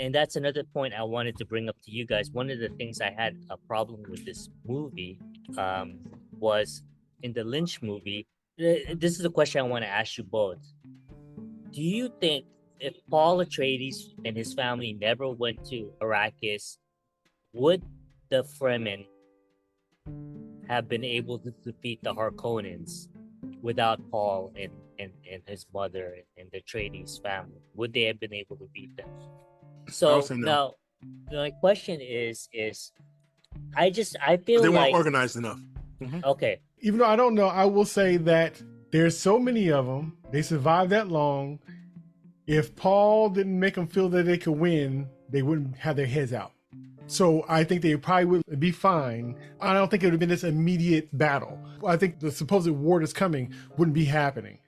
and that's another point I wanted to bring up to you guys. One of the things I had a problem with this movie um, was in the Lynch movie. This is a question I want to ask you both. Do you think if Paul Atreides and his family never went to Arrakis, would the Fremen have been able to defeat the Harkonnens without Paul and his mother and the Atreides family? Would they have been able to beat them? I would So say no. now my question is I feel They like weren't organized enough. okay. Even though I don't know, I will say that there's so many of them. They survived that long. If Paul didn't make them feel that they could win, they wouldn't have their heads out. So I think they probably would be fine. I don't think it would have been this immediate battle. I think the supposed war that's coming wouldn't be happening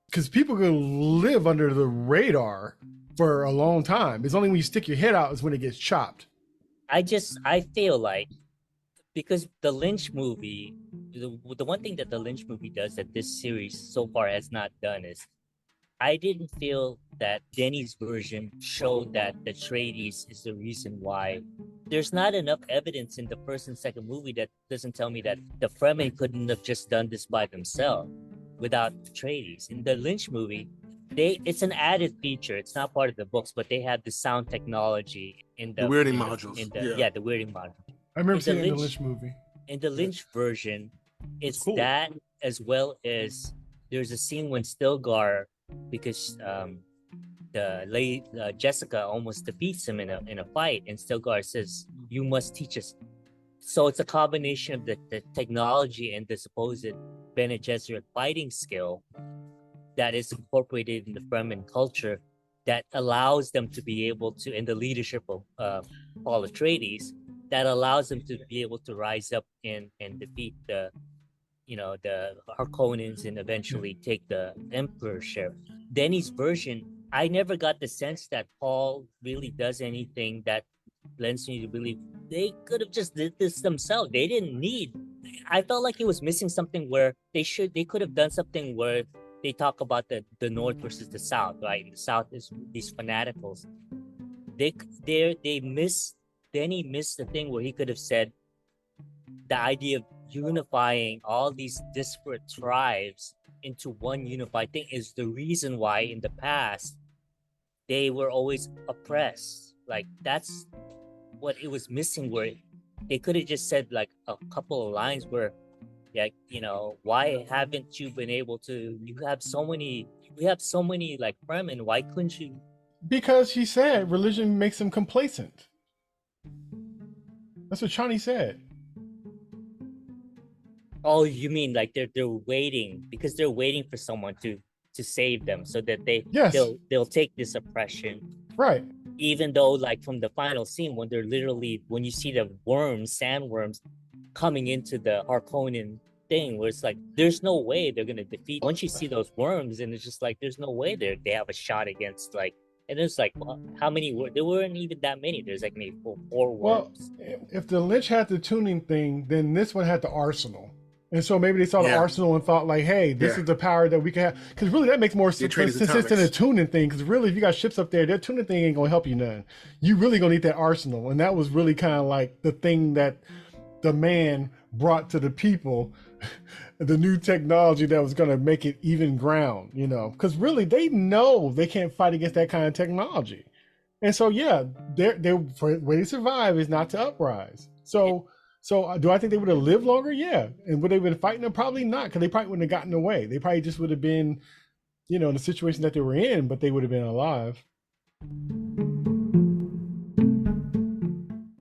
because people are going to live under the radar for a long time. It's only when you stick your head out is when it gets chopped. I feel like because the Lynch movie, the one thing that the Lynch movie does that this series so far has not done is I didn't feel that Denny's version showed that the Atreides is the reason why. There's not enough evidence in the first and second movie that doesn't tell me that the Fremen couldn't have just done this by themselves without Atreides. In the Lynch movie, it's an added feature. It's not part of the books, but they have the sound technology in the weirding modules. The weirding module. I remember seeing it in the Lynch movie. In the Lynch version, it's cool. That as well as there's a scene when Stilgar, because the late Jessica almost defeats him in a fight, and Stilgar says, "You must teach us." So it's a combination of the technology and the supposed Bene Gesserit fighting skill that is incorporated in the Fremen culture that allows them to be able to, in the leadership of Paul Atreides, that allows them to be able to rise up and defeat the Harkonnens and eventually take the emperorship. Denny's version, I never got the sense that Paul really does anything that lends me to believe they could have just did this themselves. They didn't need. I felt like it was missing something where they could have done something where they talk about the North versus the South, right? The South is these fanaticals. Denny missed the thing where he could have said the idea of unifying all these disparate tribes into one unified thing is the reason why in the past they were always oppressed. Like that's what it was missing, where they could have just said like a couple of lines where like, why haven't you been able to, we have so many like Fremen, why couldn't you? Because he said religion makes them complacent. That's what Chani said. Oh, you mean like they're waiting because they're waiting for someone to save them so that they'll take this oppression. Right. Even though like from the final scene when when you see the sandworms coming into the Harkonnen thing where it's like there's no way they're gonna defeat. Once you see those worms and it's just like there's no way they have a shot against like. And there's like, how many were there? Weren't even that many. There's like maybe four worms. Well, if the Lynch had the tuning thing, then this one had the arsenal. And so maybe they saw the arsenal and thought like, hey, this is the power that we can have. Because really that makes more sense since it's in a tuning thing. Because really, if you got ships up there, that tuning thing ain't going to help you none. You really going to need that arsenal. And that was really kind of like the thing that the man brought to the people, the new technology that was going to make it even ground, because really they know they can't fight against that kind of technology. And so, their way to survive is not to uprise. So do I think they would have lived longer? Yeah. And would they have been fighting them? Probably not, because they probably wouldn't have gotten away. They probably just would have been, in the situation that they were in, but they would have been alive.